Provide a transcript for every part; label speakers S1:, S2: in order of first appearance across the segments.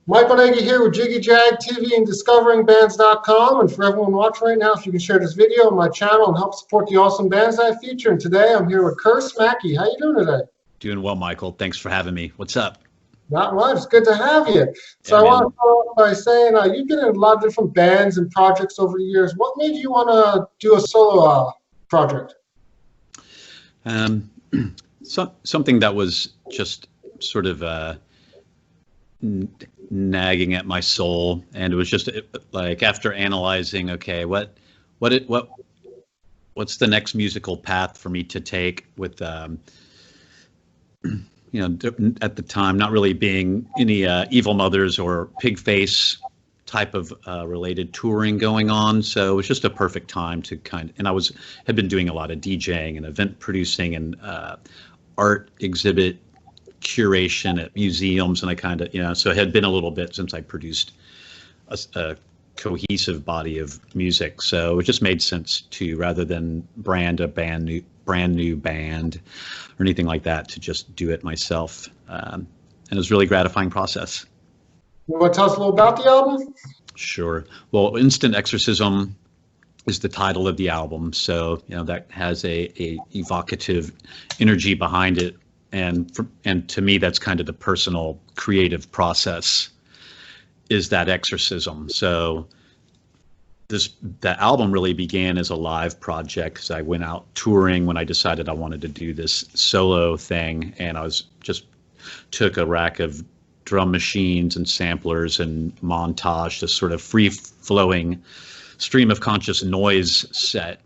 S1: Michael Nagy here with Jiggy Jag TV and discoveringbands.com. And for everyone watching right now, if you can share this video on my channel and help support the awesome bands I feature. And today I'm here with Curse Mackey. How you doing today?
S2: Doing well, Michael. Thanks for having me. What's up?
S1: Not much. It's good to have you. So I want to start off by saying you've been in a lot of different bands and projects over the years. What made you want to do a solo project?
S2: Something that was just sort of nagging at my soul, and it was just like after analyzing, okay, what's the next musical path for me to take with at the time not really being any Evil Mothers or Pigface type of related touring going on, so it was just a perfect time to and I had been doing a lot of DJing and event producing and art exhibit curation at museums, and I so it had been a little bit since I produced a cohesive body of music, so it just made sense to, rather than brand new band or anything like that, to just do it myself, and it was a really gratifying process.
S1: You want to tell us a little about the album?
S2: Sure. Well, Instant Exorcism is the title of the album, so that has a evocative energy behind it, and to me that's kind of the personal creative process, is that exorcism. So the album really began as a live project because I went out touring when I decided I wanted to do this solo thing, and I took a rack of drum machines and samplers and montage, this sort of free-flowing stream of conscious noise set,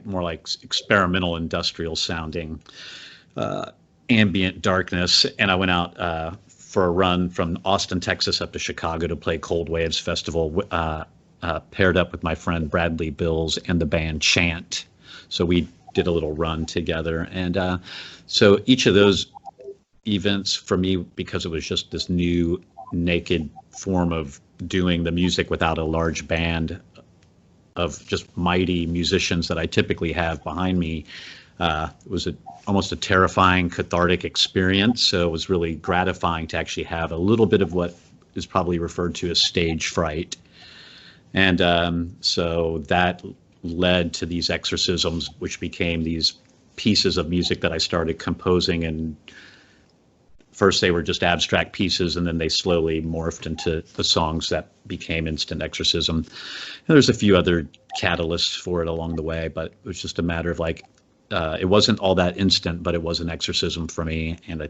S2: more like experimental industrial sounding ambient darkness, and I went out for a run from Austin, Texas up to Chicago to play Cold Waves Festival, paired up with my friend Bradley Bills and the band Chant. So we did a little run together, and so each of those events for me, because it was just this new naked form of doing the music without a large band of just mighty musicians that I typically have behind me, it was almost a terrifying, cathartic experience. So it was really gratifying to actually have a little bit of what is probably referred to as stage fright. And so that led to these exorcisms, which became these pieces of music that I started composing. And first they were just abstract pieces, and then they slowly morphed into the songs that became Instant Exorcism. And there's a few other catalysts for it along the way, but it was just a matter of it wasn't all that instant, but it was an exorcism for me, and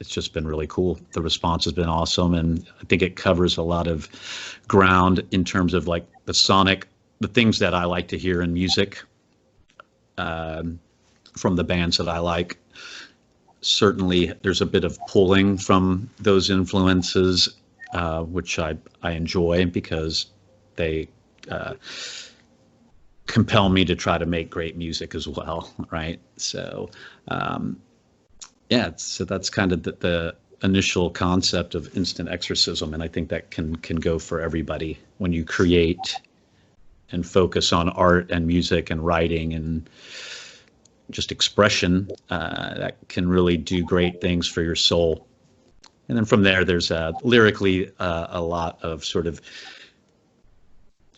S2: it's just been really cool. The response has been awesome, and I think it covers a lot of ground in terms of the things that I like to hear in music from the bands that I like. Certainly there's a bit of pulling from those influences, which I enjoy because they compel me to try to make great music as well, right? So so that's kind of the initial concept of Instant Exorcism, and I think that can go for everybody. When you create and focus on art and music and writing and just expression, that can really do great things for your soul. And then from there, there's lyrically a lot of sort of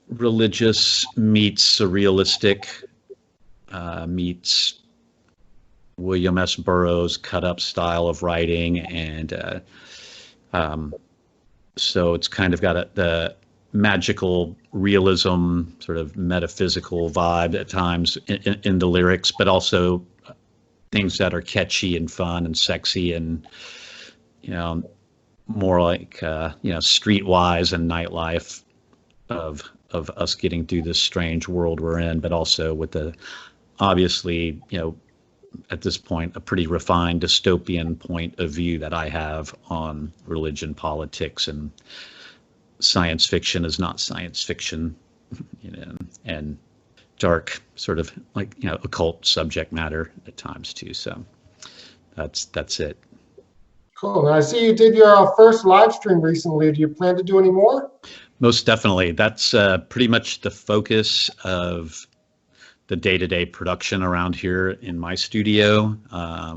S2: religious meets surrealistic, meets William S. Burroughs cut up style of writing, and so it's kind of got the magical realism, sort of metaphysical vibe at times in the lyrics, but also things that are catchy and fun and sexy, and more like streetwise and nightlife of us getting through this strange world we're in, but also with the obviously at this point a pretty refined dystopian point of view that I have on religion, politics, and science fiction is not science fiction, and dark sort of occult subject matter at times too. So that's it.
S1: Cool. I see you did your first live stream recently. Do you plan to do any more?
S2: Most definitely. That's pretty much the focus of the day-to-day production around here in my studio,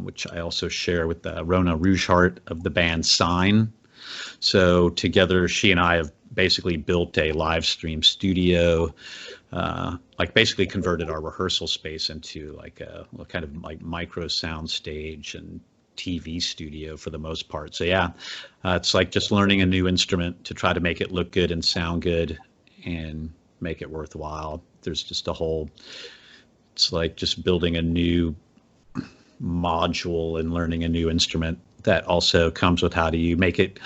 S2: which I also share with Rona Rougeheart of the band Sign. So together, she and I have basically built a live stream studio, like basically converted our rehearsal space into like a kind of like micro sound stage and TV studio for the most part. So yeah, it's like just learning a new instrument to try to make it look good and sound good and make it worthwhile. There's just it's like just building a new module and learning a new instrument that also comes with how do you make it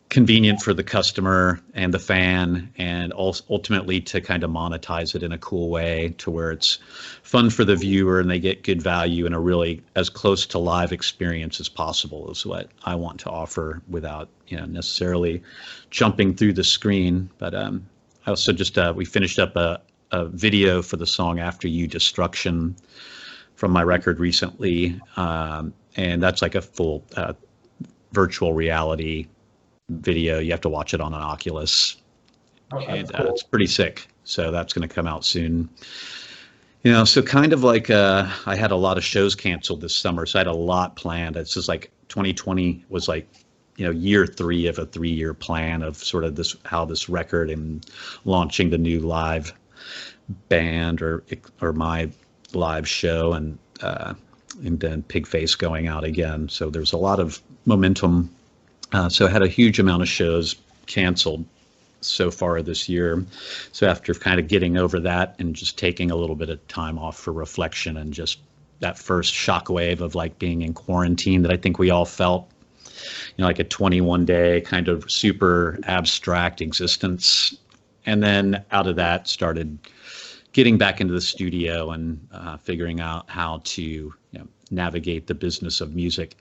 S2: convenient for the customer and the fan, and also ultimately to kind of monetize it in a cool way to where it's fun for the viewer and they get good value and a really as close to live experience as possible is what I want to offer without, necessarily jumping through the screen. But I also just we finished up a video for the song After You Destruction from my record recently, and that's like a full virtual reality video. You have to watch it on an Oculus, and cool. It's pretty sick. So that's going to come out soon. So kind of like I had a lot of shows canceled this summer, so I had a lot planned. It's just like 2020 was like year 3 of a 3-year plan of sort of how this record and launching the new live band or my live show, and then Pigface going out again. So there's a lot of momentum. So I had a huge amount of shows canceled so far this year. So after kind of getting over that and just taking a little bit of time off for reflection and just that first shockwave of like being in quarantine that I think we all felt, like a 21-day kind of super abstract existence. And then out of that started getting back into the studio and figuring out how to navigate the business of music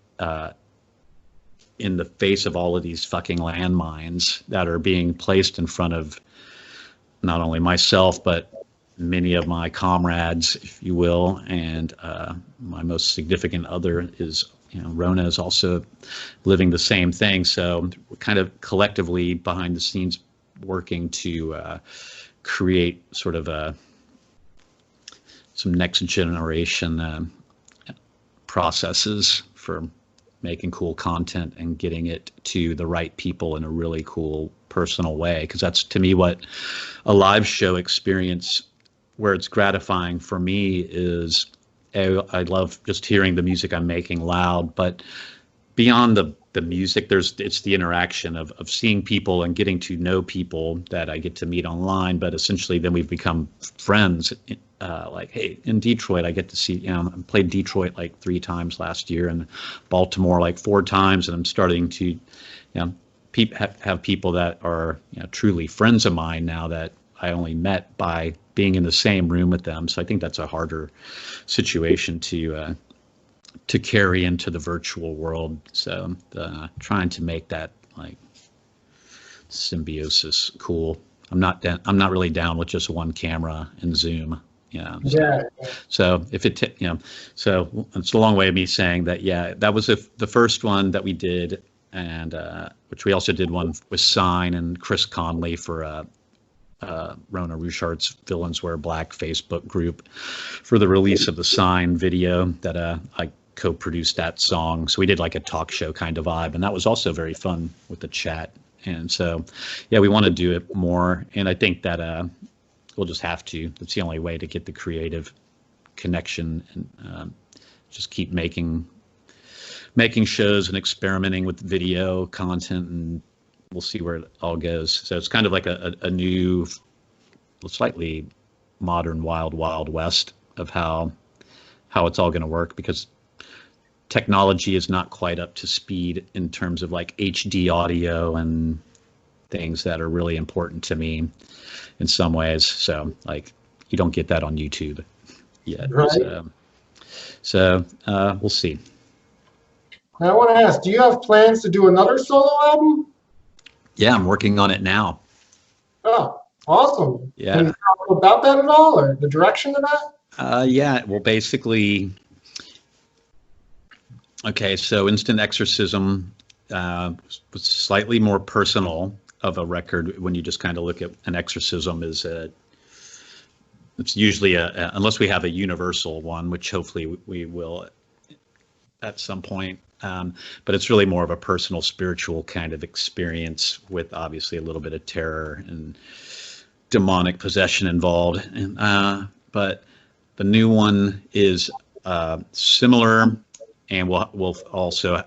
S2: in the face of all of these fucking landmines that are being placed in front of not only myself, but many of my comrades, if you will. And my most significant other is, Rona is also living the same thing. So we're kind of collectively behind the scenes working to create sort of some next generation processes for making cool content and getting it to the right people in a really cool personal way, because that's to me what a live show experience where it's gratifying for me is. I love just hearing the music I'm making loud, but beyond the music, it's the interaction of seeing people and getting to know people that I get to meet online, but essentially then we've become friends. Like, hey, in Detroit, I get to see, I played Detroit like 3 times last year and Baltimore like 4 times. And I'm starting to, have people that are truly friends of mine now that I only met by being in the same room with them. So I think that's a harder situation to carry into the virtual world. So trying to make that like symbiosis cool. I'm not really down with just one camera and Zoom. So if so it's a long way of me saying that. Yeah, that was the first one that we did, and which we also did one with Sign and Chris Conley for Rona Rougeheart's Villains Wear Black Facebook group for the release of the Sign video that I co-produced that song. So we did like a talk show kind of vibe, and that was also very fun with the chat. And so, yeah, we want to do it more, and I think that we'll just have to. It's the only way to get the creative connection and just keep making shows and experimenting with video content, and we'll see where it all goes. So it's kind of like a new, slightly modern wild west of how it's all going to work, because technology is not quite up to speed in terms of like HD audio and things that are really important to me in some ways. So like you don't get that on YouTube yet. Right. So we'll see.
S1: I want to ask, do you have plans to do another solo album?
S2: Yeah, I'm working on it now.
S1: Oh, awesome.
S2: Yeah.
S1: Can you talk about that at all, or the direction of that?
S2: Yeah, well, basically, okay, so Instant Exorcism was slightly more personal of a record when you just kind of look at an exorcism as it's usually unless we have a universal one, which hopefully we will at some point. But it's really more of a personal, spiritual kind of experience with obviously a little bit of terror and demonic possession involved. But the new one is similar, and will also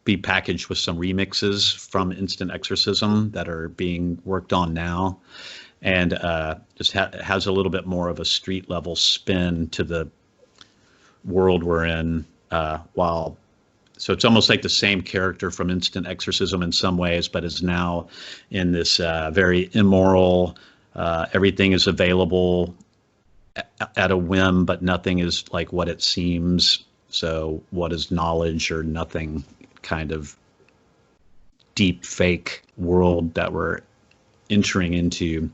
S2: be packaged with some remixes from Instant Exorcism that are being worked on now, and just has a little bit more of a street level spin to the world we're in. So it's almost like the same character from Instant Exorcism in some ways, but is now in this very immoral, everything is available at a whim, but nothing is like what it seems. So what is knowledge or nothing kind of deep fake world that we're entering into,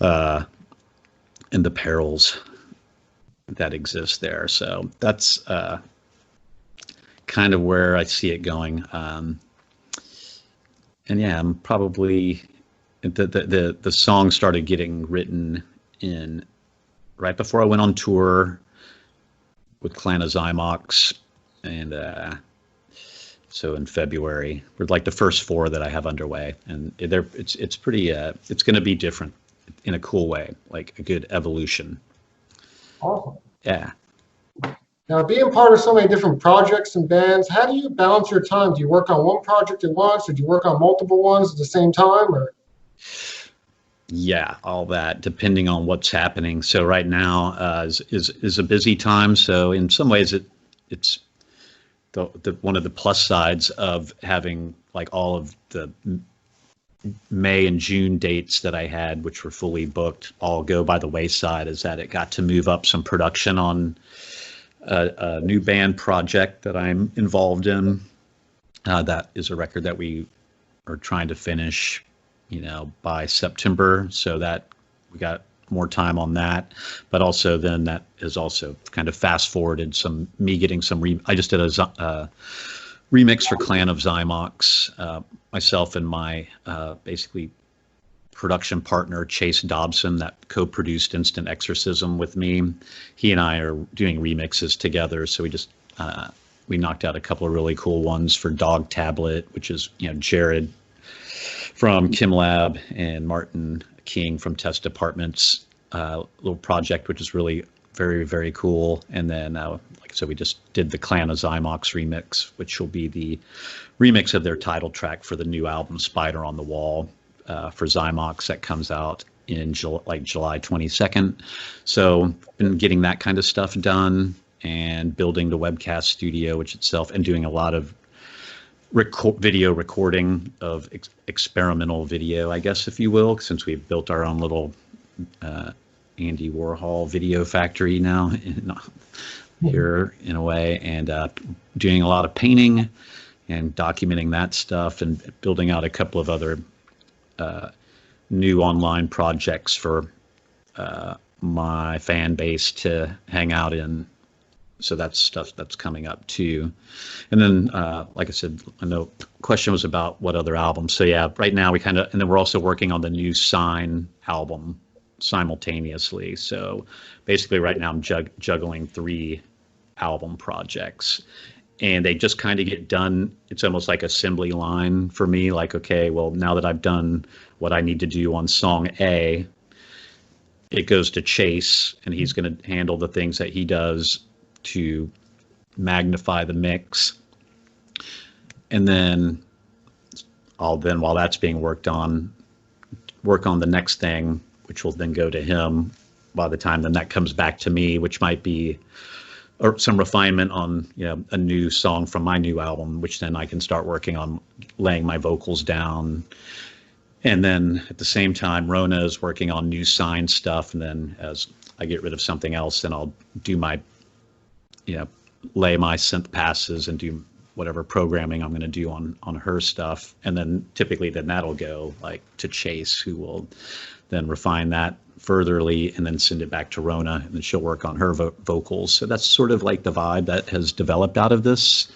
S2: and the perils that exist there. So that's kind of where I see it going. And yeah, I'm probably the song started getting written in right before I went on tour with Clan of Zymox, and so in February, we're like the first 4 that I have underway, and it's pretty it's going to be different in a cool way, like a good evolution.
S1: Awesome.
S2: Yeah.
S1: Now, being part of so many different projects and bands, how do you balance your time? Do you work on one project at once, or do you work on multiple ones at the same time? Or
S2: yeah, all that depending on what's happening. So right now is a busy time. So in some ways, it's the one of the plus sides of having like all of the May and June dates that I had, which were fully booked, all go by the wayside, is that it got to move up some production on a new band project that I'm involved in. That is a record that we are trying to finish, by September. So that we got more time on that, but also then that is also kind of fast forwarded me getting some. I just did a remix for Clan of Zymox, myself and my basically production partner Chase Dobson that co-produced Instant Exorcism with me. He and I are doing remixes together, so we just we knocked out a couple of really cool ones for Dog Tablet, which is Jared from Kim Lab and Martin King from Test Department's little project, which is really very, very cool. And then like I said, we just did the Clan of Zymox remix, which will be the remix of their title track for the new album Spider on the Wall, for Zymox, that comes out in July 22nd. So been getting that kind of stuff done and building the webcast studio, which itself, and doing a lot of video recording of experimental video, I guess, if you will, since we've built our own little Andy Warhol video factory now here in a way, and doing a lot of painting and documenting that stuff and building out a couple of other new online projects for my fan base to hang out in. So that's stuff that's coming up too. And then, like I said, I know the question was about what other albums. So yeah, right now and then we're also working on the new Sign album simultaneously. So basically right now I'm juggling 3 album projects, and they just kind of get done. It's almost like assembly line for me. Like, okay, well, now that I've done what I need to do on song A, it goes to Chase, and he's going to handle the things that he does to magnify the mix. And then while that's being worked on, work on the next thing, which will then go to him. By the time then that comes back to me, which might be or some refinement on a new song from my new album, which then I can start working on laying my vocals down. And then at the same time, Rona is working on new Sign stuff, and then as I get rid of something else, then I'll do my lay my synth passes and do whatever programming I'm going to do on her stuff. And then typically then that'll go like to Chase, who will then refine that furtherly and then send it back to Rona, and then she'll work on her vocals. So that's sort of like the vibe that has developed out of this.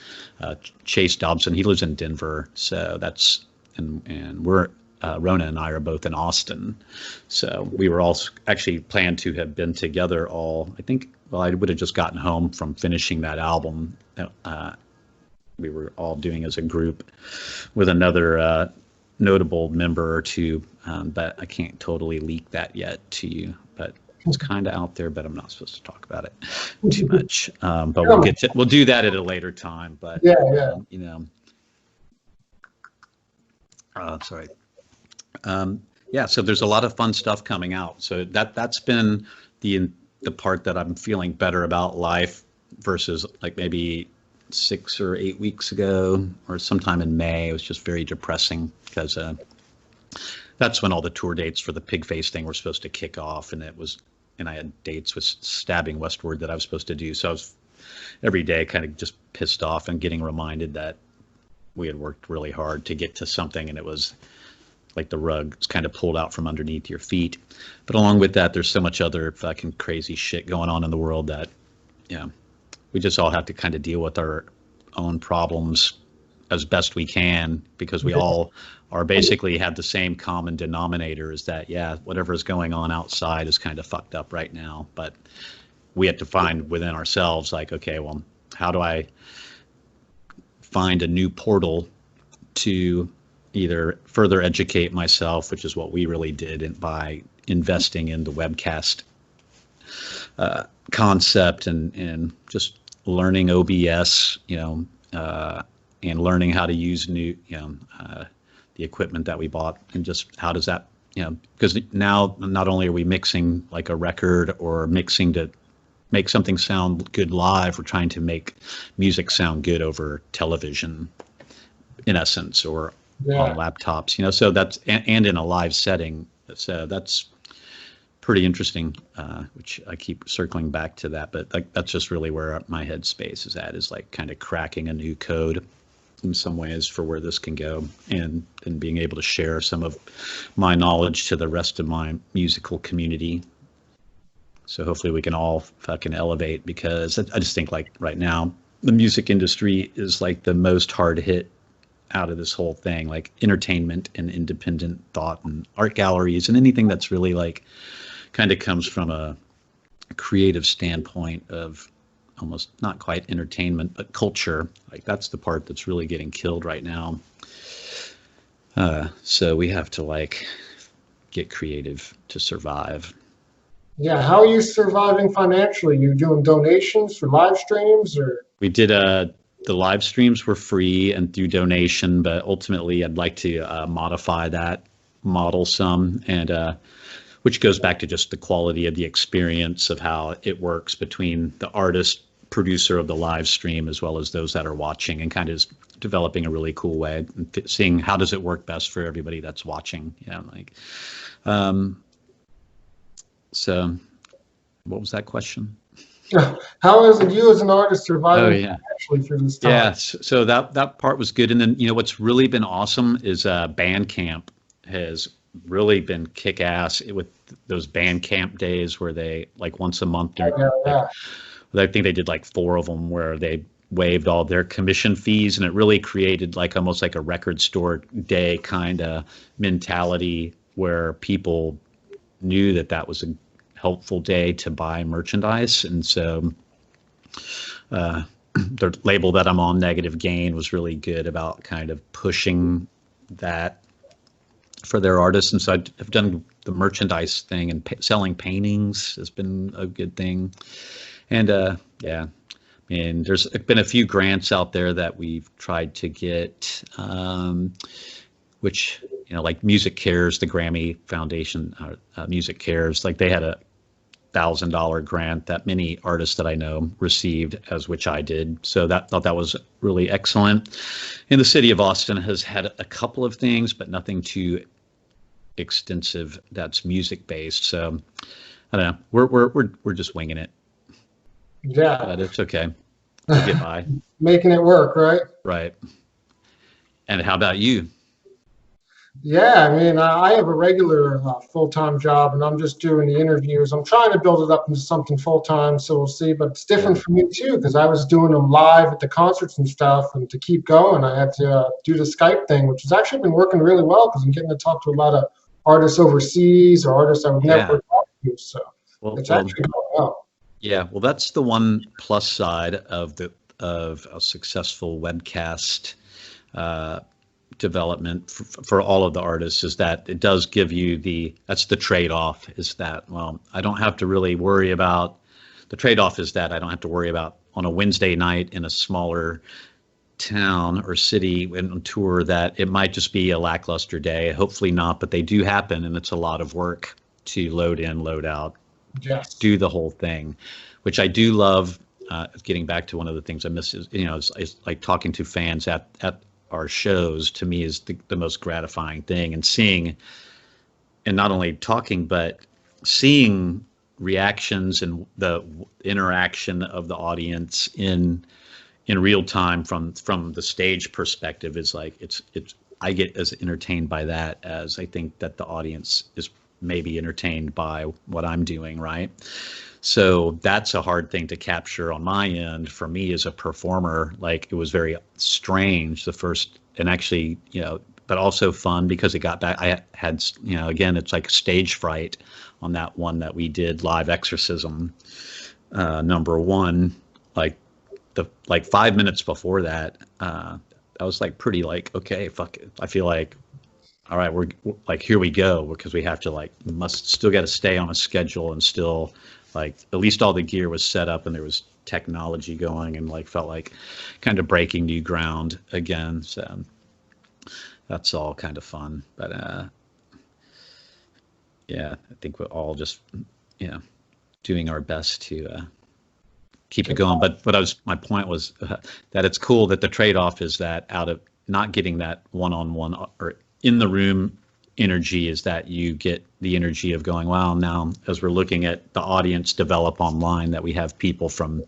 S2: Chase Dobson, he lives in Denver, so that's, and we're Rona and I are both in Austin. So we were all actually planned to have been together all, I think, well, I would have just gotten home from finishing that album. We were all doing as a group with another notable member or two, but I can't totally leak that yet to you. But it's kind of out there, but I'm not supposed to talk about it too much. But we'll do that at a later time. But you know, sorry. Yeah, so there's a lot of fun stuff coming out. So that's been the part that I'm feeling better about life versus like maybe 6 or 8 weeks ago or sometime in May. It was just very depressing because that's when all the tour dates for the Pigface thing were supposed to kick off, and I had dates with Stabbing Westward that I was supposed to do. So I was every day kind of just pissed off and getting reminded that we had worked really hard to get to something, and it was like the rug is kind of pulled out from underneath your feet. But along with that, there's so much other fucking crazy shit going on in the world that, you know, we just all have to kind of deal with our own problems as best we can, because we all are basically have the same common denominator, is that, yeah, whatever is going on outside is kind of fucked up right now. But we have to find within ourselves, like, okay, well, how do I find a new portal to either further educate myself, which is what we really did by investing in the webcast concept and just learning OBS, you know, and learning how to use new, you know, the equipment that we bought, and just how does that, you know, because now not only are we mixing like a record or mixing to make something sound good live, we're trying to make music sound good over television, in essence, or on laptops, you know, so that's, and in a live setting. So that's pretty interesting, which I keep circling back to that, but like, that's just really where my headspace is at, is like kind of cracking a new code in some ways for where this can go, and being able to share some of my knowledge to the rest of my musical community. So hopefully we can all fucking elevate, because I just think like right now, the music industry is like the most hard hit out of this whole thing, like entertainment and independent thought and art galleries and anything that's really like kind of comes from a creative standpoint of almost not quite entertainment, but culture. Like that's the part that's really getting killed right now. So we have to like get creative to survive.
S1: Yeah, how are you surviving financially? You doing donations for live streams, or?
S2: We did the live streams were free and through donation, but ultimately I'd like to modify that model some, and which goes back to just the quality of the experience of how it works between the artist, producer of the live stream, as well as those that are watching, and kind of developing a really cool way and seeing how does it work best for everybody that's watching. You know, like, so what was that question?
S1: How is it you as an artist surviving financially through this time?
S2: Yeah, so that part was good. And then, you know, what's really been awesome is Bandcamp has really been kick ass with those Bandcamp days where they like once a month. I think they did like 4 of them where they waived all their commission fees, and it really created like almost like a record store day kind of mentality where people knew that that was a helpful day to buy merchandise. And so the label that I'm on, Negative Gain, was really good about kind of pushing that for their artists. And so I've done the merchandise thing, and selling paintings has been a good thing. And yeah, and there's been a few grants out there that we've tried to get, which, you know, like Music Cares, the Grammy Foundation, Music Cares, like they had a $1,000 grant that many artists that I know received, as which I did. So thought that was really excellent. And the city of Austin has had a couple of things, but nothing too extensive that's music based. So I don't know. We're just winging it.
S1: Yeah,
S2: but it's okay. We'll get by.
S1: Making it work, right?
S2: Right. And how about you?
S1: Yeah, I mean, I have a regular full-time job, and I'm just doing the interviews. I'm trying to build it up into something full-time, so we'll see. But it's different
S2: Yeah.
S1: for me too, because I was doing them live at the concerts and stuff, and to keep going, I had to do the Skype thing, which has actually been working really well because I'm getting to talk to a lot of artists overseas or artists I would never
S2: Yeah.
S1: talk to. So
S2: Well,
S1: it's
S2: well,
S1: actually going well.
S2: yeah. Well, that's the one plus side of a successful webcast uh, development for all of the artists is that it does give you that's the trade-off is that, well, I don't have to really worry about the trade-off is that I don't have to worry about on a Wednesday night in a smaller town or city on tour that it might just be a lackluster day. Hopefully not, but they do happen, and it's a lot of work to load in, load out,
S1: Yes.
S2: do the whole thing, which I do love. Getting back to one of the things I miss is like talking to fans at our shows. To me, is the most gratifying thing, and seeing, and not only talking, but seeing reactions and the interaction of the audience in real time from the stage perspective is like it's I get as entertained by that as I think that the audience is maybe entertained by what I'm doing, right? So that's a hard thing to capture on my end for me as a performer. Like it was very strange the first, and actually, but also fun because it got back. I had, again, it's like stage fright on that one that we did live Exorcism #1. Like 5 minutes before that, I was like pretty like, okay, fuck it. I feel like, all right, we're like, here we go, because we have to must still got to stay on a schedule and still like at least all the gear was set up and there was technology going and felt like kind of breaking new ground again. So that's all kind of fun. But yeah, I think we're all just, doing our best to keep it going. But my point was that it's cool that the trade-off is that out of not getting that one-on-one or in the room energy is that you get the energy of going, wow, now as we're looking at the audience develop online, that we have people from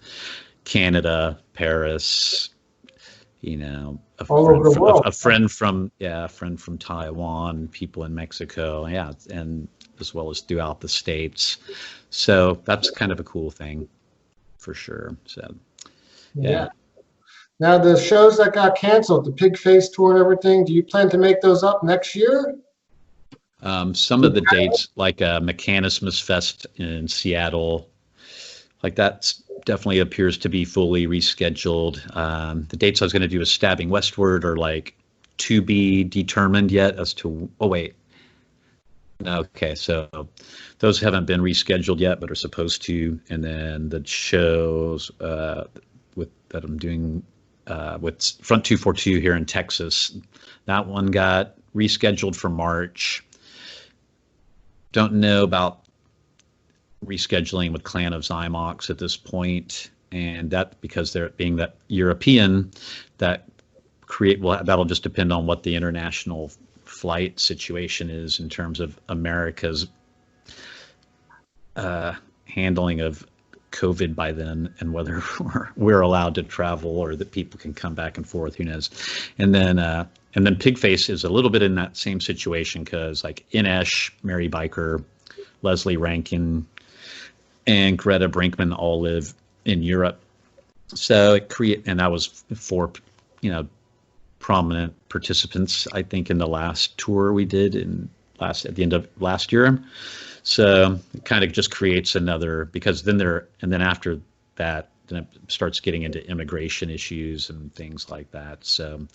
S2: Canada, Paris,
S1: All over the world.
S2: a friend from Taiwan, people in Mexico, yeah, and as well as throughout the States. So that's kind of a cool thing for sure. So yeah.
S1: Now the shows that got canceled, the Pigface tour and everything, do you plan to make those up next year?
S2: Some of the dates, like Mechanismus Fest in Seattle, like that definitely appears to be fully rescheduled. The dates I was going to do with Stabbing Westward are like to be determined yet as to, oh wait, no, okay, so those haven't been rescheduled yet, but are supposed to. And then the shows that I'm doing with Front 242 here in Texas, that one got rescheduled for March. Don't know about rescheduling with Clan of Zymox at this point, and that because they're being that European, that'll just depend on what the international flight situation is in terms of America's handling of COVID by then, and whether we're allowed to travel or that people can come back and forth. Who knows? And then Pigface is a little bit in that same situation because like Inesh, Mary Biker, Leslie Rankin, and Greta Brinkman all live in Europe. So and that was four, prominent participants, I think, in the last tour we did at the end of last year. So it kind of just creates another, because then after that, then it starts getting into immigration issues and things like that. So,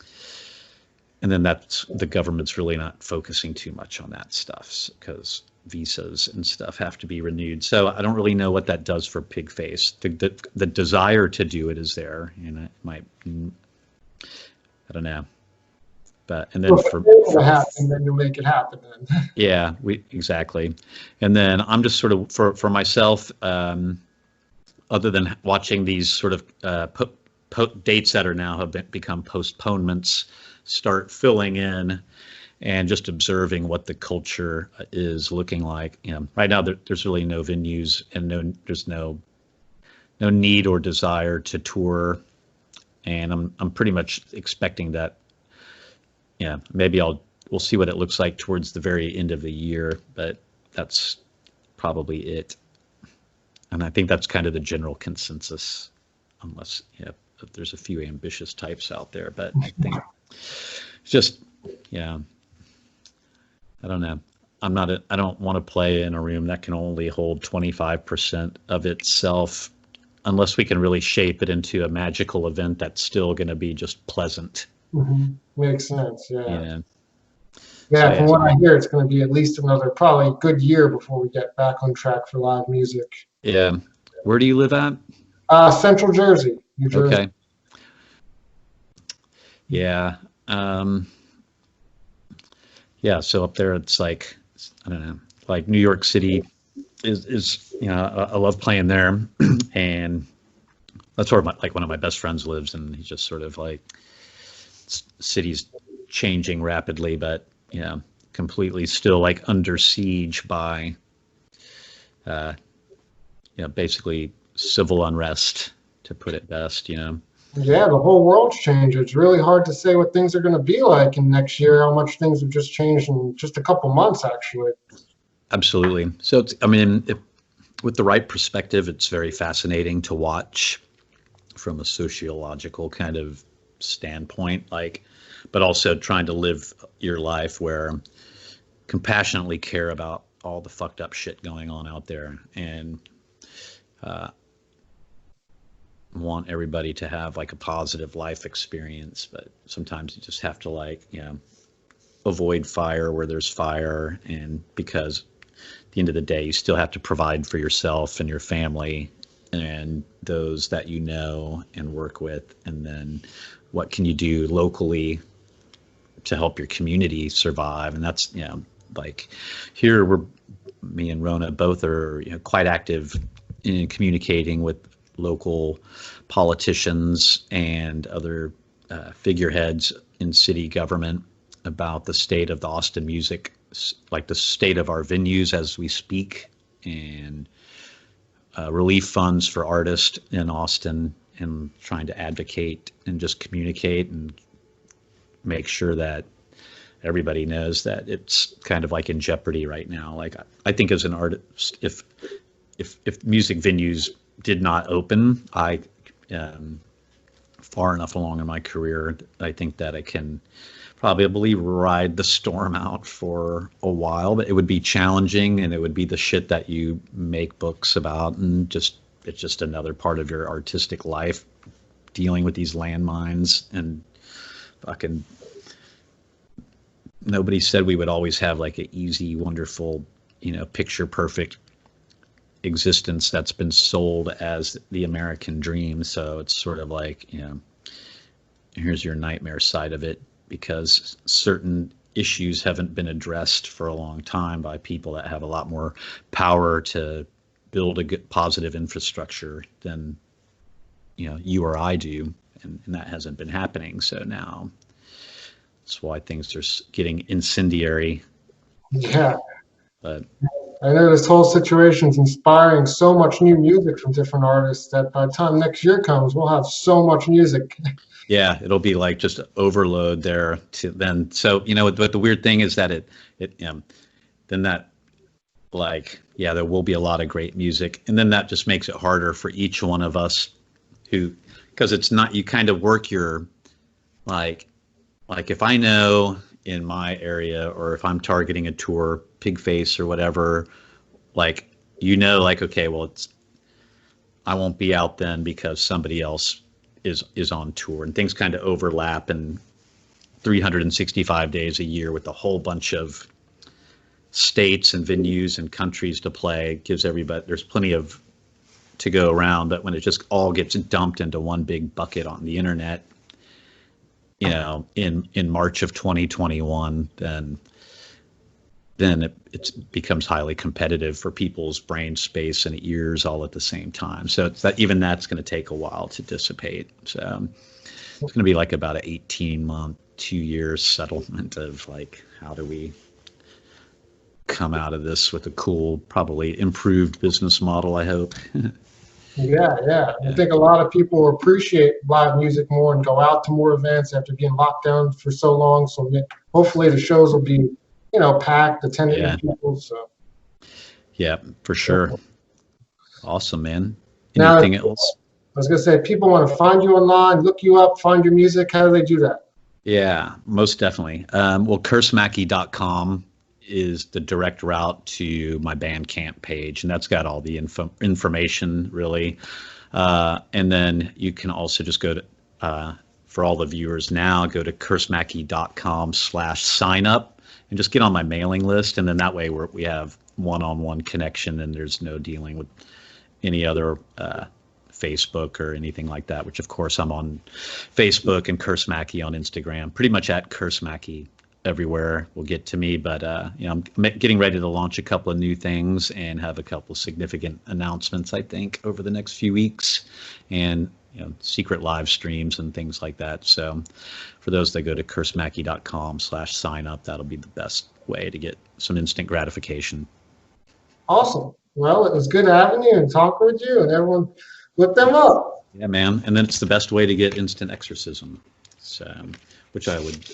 S2: and then the government's really not focusing too much on that stuff because visas and stuff have to be renewed. So I don't really know what that does for Pigface. The desire to do it is there, and it might, I don't know. But and then
S1: for happen, then you'll make it happen. Then.
S2: Yeah, exactly. And then I'm just sort of for myself, other than watching these sort of dates that are now have become postponements start filling in, and just observing what the culture is looking like. Right now there's really no venues and there's no need or desire to tour, and I'm pretty much expecting that. Yeah, maybe I'll we'll see what it looks like towards the very end of the year, but that's probably it. And I think that's kind of the general consensus, unless if there's a few ambitious types out there. But I think just, yeah, I don't know. I don't want to play in a room that can only hold 25% of itself, unless we can really shape it into a magical event that's still going to be just pleasant.
S1: Mm-hmm. Makes sense. Yeah.
S2: Yeah.
S1: Yeah,
S2: So,
S1: from what I hear, it's going to be at least another probably good year before we get back on track for live music.
S2: Yeah. Where do you live at?
S1: Central Jersey, New Jersey.
S2: Okay. Yeah. Yeah. So up there, it's like, I don't know, like New York City is I love playing there, and that's where one of my best friends lives, and he's just sort of like, city's changing rapidly, but completely still like under siege by basically civil unrest, to put it best.
S1: Yeah, the whole world's changed. It's really hard to say what things are going to be like in next year, how much things have just changed in just a couple months, actually.
S2: Absolutely. So with the right perspective, it's very fascinating to watch from a sociological kind of standpoint, but also trying to live your life where compassionately care about all the fucked up shit going on out there, and want everybody to have like a positive life experience. But sometimes you just have to avoid fire where there's fire, and because at the end of the day, you still have to provide for yourself and your family and those that you know and work with. And then what can you do locally to help your community survive? And that's, like here me and Rona both are quite active in communicating with local politicians and other figureheads in city government about the state of the Austin music, like the state of our venues as we speak, and relief funds for artists in Austin, and trying to advocate and just communicate and make sure that everybody knows that it's kind of like in jeopardy right now. Like, I think as an artist, if music venues did not open, I far enough along in my career, I think that I can probably ride the storm out for a while, but it would be challenging, and it would be the shit that you make books about, and it's just another part of your artistic life, dealing with these landmines. And fucking nobody said we would always have like an easy, wonderful, picture perfect existence that's been sold as the American dream. So it's sort of like, here's your nightmare side of it, because certain issues haven't been addressed for a long time by people that have a lot more power to build a good positive infrastructure than you or I do, and that hasn't been happening. So now that's why things are getting incendiary.
S1: Yeah.
S2: But
S1: I know this whole situation's inspiring so much new music from different artists that by the time next year comes, we'll have so much music.
S2: Yeah, it'll be like just overload there to then. So, but the weird thing is that then that, like, yeah, there will be a lot of great music. And then that just makes it harder for each one of us because it's not, you kind of work your, like if I know in my area, or if I'm targeting a tour, Pigface or whatever, like, okay, well, I won't be out then because somebody else is on tour, and things kind of overlap, and 365 days a year with a whole bunch of states and venues and countries to play gives everybody, there's plenty of to go around. But when it just all gets dumped into one big bucket on the internet, in March of 2021, then it becomes highly competitive for people's brain space and ears all at the same time. So it's that even that's going to take a while to dissipate. So it's going to be like about an 18-month, 2 year settlement of like, how do we come out of this with a cool, probably improved business model, I hope.
S1: Yeah, yeah. I think a lot of people appreciate live music more and go out to more events after being locked down for so long. So hopefully the shows will be, packed, attended
S2: Yeah.
S1: with people. So
S2: Yeah, for sure. Awesome, man.
S1: now,
S2: Anything else?
S1: I was gonna say, people want to find you online, look you up, find your music. How do they do that?
S2: Yeah, most definitely. Well, cursemackey.com is the direct route to my Bandcamp page, and that's got all the information really. And then you can also just go to, for all the viewers now, go to cursemackey.com/sign up and just get on my mailing list. And then that way we have one-on-one connection, and there's no dealing with any other Facebook or anything like that, which of course I'm on Facebook and Curse Mackey on Instagram, pretty much at Curse Mackey everywhere will get to me. But I'm getting ready to launch a couple of new things and have a couple of significant announcements, I think, over the next few weeks, and secret live streams and things like that. So for those that go to cursemackey.com/sign up, that'll be the best way to get some instant gratification.
S1: Awesome. Well, it was good having you and talking with you, and everyone look them up.
S2: Yeah, man. And then it's the best way to get instant exorcism, so, which I would